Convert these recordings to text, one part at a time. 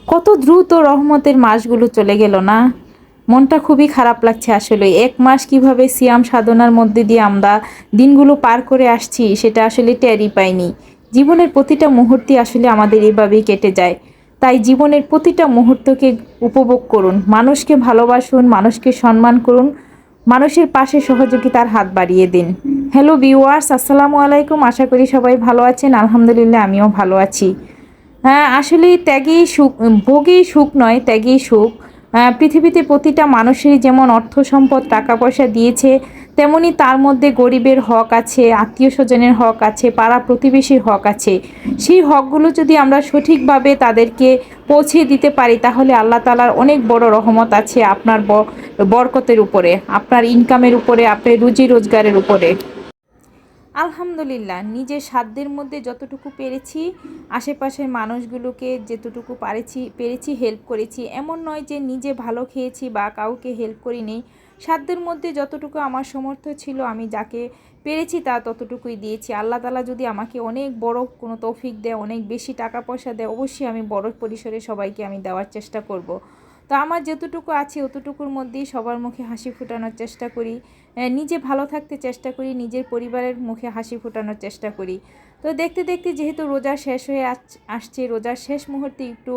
কত দ্রুত রহমতের মাসগুলো চলে গেল না। মনটা খুবই খারাপ লাগছে আসলে। এক মাস কিভাবে সিয়াম সাধনার মধ্যে দিয়ে আমরা দিনগুলো পার করে আসছি সেটা আসলে টেরই পাইনি। জীবনের প্রতিটা মুহূর্তে আসলে আমাদের এভাবেই কেটে যায়। তাই জীবনের প্রতিটা মুহূর্তকে উপভোগ করুন, মানুষকে ভালোবাসুন, মানুষকে সম্মান করুন, মানুষের পাশে সহযোগিতার হাত বাড়িয়ে দিন। হ্যালো ভিউয়ার্স, আসসালামু আলাইকুম। আশা করি সবাই ভালো আছেন। আলহামদুলিল্লাহ আমিও ভালো আছি। হ্যাঁ, আসলে ত্যাগেই সুখ, ভোগেই সুখ নয়, ত্যাগেই সুখ। পৃথিবীতে প্রতিটা মানুষেরই যেমন অর্থ সম্পদ টাকা পয়সা দিয়েছে, তেমনি তার মধ্যে গরিবের হক আছে, আত্মীয় স্বজনের হক আছে, পাড়া প্রতিবেশীর হক আছে। সেই হকগুলো যদি আমরা সঠিকভাবে তাদেরকে পৌঁছে দিতে পারি, তাহলে আল্লাহ তাআলার অনেক বড় রহমত আছে আপনার বরকতের উপরে, আপনার ইনকামের উপরে, আপনার রুজি রোজগারের উপরে। আলহামদুলিল্লাহ, নিজের সাধ্যের মধ্যে যতটুকু পেরেছি, আশেপাশের মানুষগুলোকে যেতটুকু পেরেছি হেল্প করেছি। এমন নয় যে নিজে ভালো খেয়েছি বা কাউকে হেল্প করিনি। সাধ্যের মধ্যে যতটুকু আমার সামর্থ্য ছিল, আমি যাকে পেরেছি তা ততটুকুই দিয়েছি। আল্লাহ তাআলা যদি আমাকে অনেক বড় কোনো তৌফিক দেয়, অনেক বেশি টাকা পয়সা দেয়, অবশ্যই আমি বড় পরিসরে সবাইকে আমি দেওয়ার চেষ্টা করব। তো আমার যতটুকু আছে অতটুকুর মধ্যেই সবার মুখে হাসি ফোটানোর চেষ্টা করি। নিজে ভালো থাকতে চেষ্টা করি, নিজের পরিবারের মুখে হাসি ফোটানোর চেষ্টা করি। তো দেখতে দেখতে যেহেতু রোজা শেষ হয়ে আসছে, রোজার শেষ মুহূর্তে একটু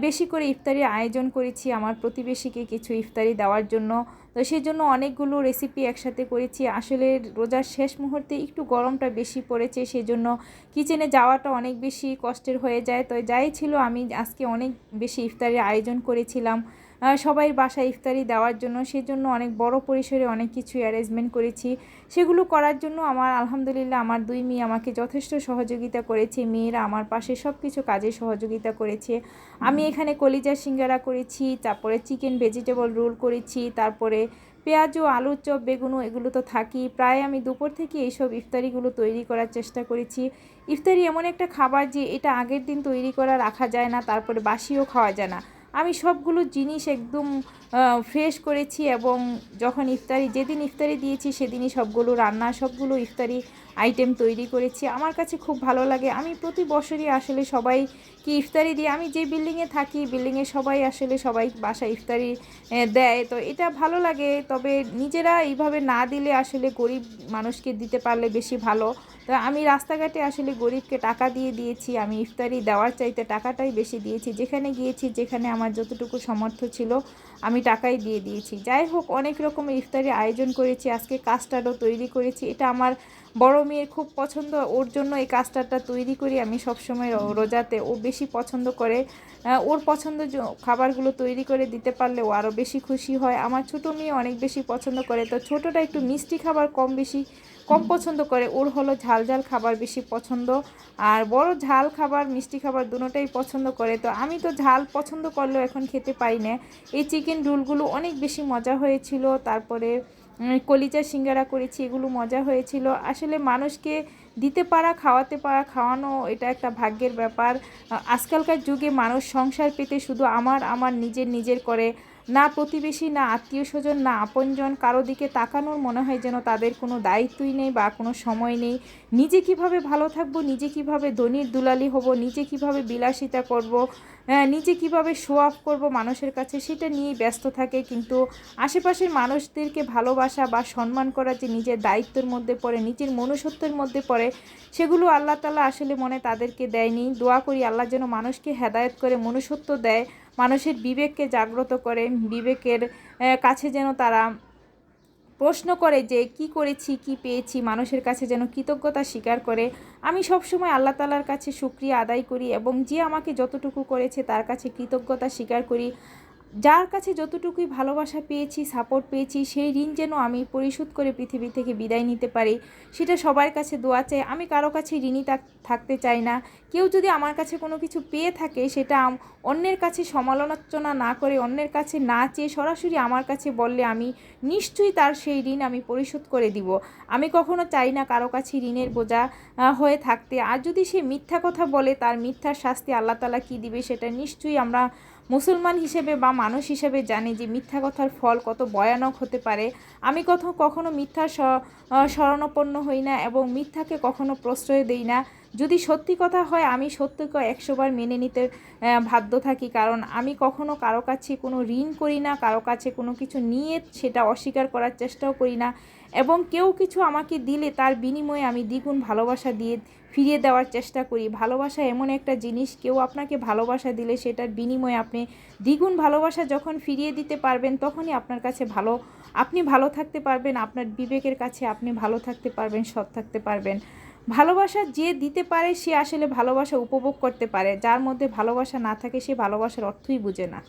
বেশি করে ইফতারির আয়োজন করেছি আমার প্রতিবেশীকে কিছু ইফতারি দেওয়ার জন্য। তো সেই জন্য অনেকগুলো রেসিপি একসাথে করেছি। আসলে রোজার শেষ মুহূর্তে একটু গরমটা বেশি পড়েছে, সেজন্য কিচেনে যাওয়াটা অনেক বেশি কষ্টের হয়ে যায়। তো যাই ছিল, আমি আজকে অনেক বেশি ইফতারির আয়োজন করেছিলাম সবাই বাসায় ইফতারি দেওয়ার জন্য। সেজন্য অনেক বড় পরিসরে অনেক কিছু অ্যারেঞ্জমেন্ট করেছি। সেগুলো করার জন্য আমার আলহামদুলিল্লাহ আমার দুই মেয়ে আমাকে যথেষ্ট সহযোগিতা করেছে। মেয়েরা আমার পাশে সব কিছু কাজে সহযোগিতা করেছে। আমি এখানে কলিজা সিঙ্গারা করেছি, তারপরে চিকেন ভেজিটেবল রোল করেছি, তারপরে পেঁয়াজু, আলুর চপ, বেগুনও এগুলো তো থাকি। প্রায় আমি দুপুর থেকে এইসব ইফতারিগুলো তৈরি করার চেষ্টা করেছি। ইফতারি এমন একটা খাবার যে এটা আগের দিন তৈরি করা রাখা যায় না, তারপরে বাসিও খাওয়া যায় না। আমি সবগুলো জিনিস একদম ফ্রেশ করেছি এবং যখন যেদিন ইফতারি দিয়েছি সেদিনই সবগুলো রান্না, সবগুলো ইফতারি আইটেম তৈরি করেছি। আমার কাছে খুব ভালো লাগে। আমি প্রতি বছরই আসলে সবাই কি ইফতারি দিয়ে, আমি যে বিল্ডিংয়ে থাকি বিল্ডিংয়ে সবাই আসলে সবাই বাসায় ইফতারি দেয়। তো এটা ভালো লাগে, তবে নিজেরা এইভাবে না দিলে আসলে গরিব মানুষকে দিতে পারলে বেশি ভালো। তো আমি রাস্তাঘাটে আসলে গরিবকে টাকা দিয়ে দিয়েছি। আমি ইফতারি দেওয়ার চাইতে টাকাটাই বেশি দিয়েছি। যেখানে গিয়েছি, যেখানে আমার যতটুকু সামর্থ্য ছিল আমি টাকাই দিয়ে দিয়েছি। যাই হোক, অনেক রকমের ইফতারি আয়োজন করেছি। আজকে কাস্টার্ডও তৈরি করেছি। এটা আমার বড় মেয়ের খুব পছন্দ, ওর জন্য এই কাস্টার্ডটা তৈরি করি আমি সবসময় রোজাতে। ও বেশি পছন্দ করে। ওর পছন্দ খাবারগুলো তৈরি করে দিতে পারলে ও আরও বেশি খুশি হয়। আমার ছোটো মেয়ে অনেক বেশি পছন্দ করে। তো ছোটোটা একটু মিষ্টি খাবার কম পছন্দ করে, ওর হলো ঝাল ঝাল খাবার বেশি পছন্দ। আর বড় ঝাল খাবার মিষ্টি খাবার দুটোটাই পছন্দ করে। তো আমি তো ঝাল পছন্দ করলেও এখন খেতে পাই না। এই চিকেন রোলগুলো অনেক বেশি মজা হয়েছিল। তারপরে কলিজা সিঙ্গারা করেছি, এগুলো মজা হয়েছিল। আসলে মানুষকে দিতে পারা, খাওয়াতে পারা, খাওয়ানো এটা একটা ভাগ্যের ব্যাপার। আজকালকার যুগে মানুষ সংসার পেতে শুধু আমার আমার নিজের নিজের করে, না প্রতিবেশী, না আত্মীয় স্বজন, না আপনজন কারো দিকে তাকানোর মনে হয় যেন তাদের কোনো দায়িত্বই নেই বা কোনো সময় নেই। নিজে কিভাবে ভালো থাকবো, নিজে কিভাবে ধনীর দুলালি হব, নিজে কিভাবে বিলাসিতা করব, নিজে কিভাবে শো অফ করবো মানুষের কাছে, সেটা নিয়েই ব্যস্ত থাকে। কিন্তু আশেপাশের মানুষদেরকে ভালোবাসা বা সম্মান করা যে নিজের দায়িত্বের মধ্যে পড়ে, নিজের মনুষ্যত্বের মধ্যে পড়ে, সেগুলো আল্লাহ তাআলা আসলে মনে তাদেরকে দেয়নি। দোয়া করি আল্লাহ যেন মানুষকে হেদায়েত করে মনুষ্যত্ব দেয়, মানুষের বিবেককে জাগ্রত করে, বিবেকের কাছে যেন তারা প্রশ্ন করে যে কি করেছি, কি পেয়েছি, মানুষের কাছে যেন কৃতজ্ঞতা স্বীকার করে। আমি সবসময় আল্লাহ তাআলার কাছে শুকরিয়া আদায় করি এবং যে আমাকে যতটুকু করেছে তার কাছে কৃতজ্ঞতা স্বীকার করি। যার কাছে যতটুকুই ভালোবাসা পেয়েছি, সাপোর্ট পেয়েছি, সেই ঋণ যেন আমি পরিশোধ করে পৃথিবী থেকে বিদায় নিতে পারি, সেটা সবার কাছে দোয়া চাই। আমি কারো কাছে ঋণী থাকতে চাই না। কেউ যদি আমার কাছে কোনো কিছু পেয়ে থাকে, সেটা অন্যের কাছে সমালোচনা না করে, অন্যের কাছে না চেয়ে সরাসরি আমার কাছে বললে আমি নিশ্চয়ই তার সেই ঋণ আমি পরিশোধ করে দিব। আমি কখনো চাই না কারো কাছে ঋণের বোঝা হয়ে থাকতে। আর যদি সে মিথ্যা কথা বলে, তার মিথ্যার শাস্তি আল্লাহ তাআলা কী দিবে সেটা নিশ্চয়ই আমরা মুসলমান হিসেবে বা মানুষ হিসেবে জানি যে মিথ্যা কথার ফল কত ভয়ানক হতে পারে। আমি কখনো মিথ্যার শরণাপন্ন হই না এবং মিথ্যাকে কখনো প্রশ্রয় দেই না। যদি সত্যি কথা হয়, আমি সত্যকে 100 বার মেনে নিতে বাধ্য থাকি, কারণ আমি কখনো কারো কাছে কোনো ঋণ করি না, কারো কাছে কোনো কিছু নিয়ে সেটা অস্বীকার করার চেষ্টাও করি না, এবং কেউ কিছু আমাকে দিলে তার বিনিময়ে আমি দ্বিগুণ ভালোবাসা দিয়ে ফিরিয়ে দেওয়ার চেষ্টা করি। ভালোবাসা এমন একটা জিনিস, কেউ আপনাকে ভালোবাসা দিলে সেটার বিনিময়ে আপনি দ্বিগুণ ভালোবাসা যখন ফিরিয়ে দিতে পারবেন, তখনই আপনার কাছে আপনি ভালো থাকতে পারবেন, আপনার বিবেকের কাছে আপনি ভালো থাকতে পারবেন, সৎ থাকতে পারবেন। ভালোবাসা যে দিতে পারে সে আসলে ভালোবাসা উপভোগ করতে পারে, যার মধ্যে ভালোবাসা না থাকে সে ভালোবাসার অর্থই বুঝে না।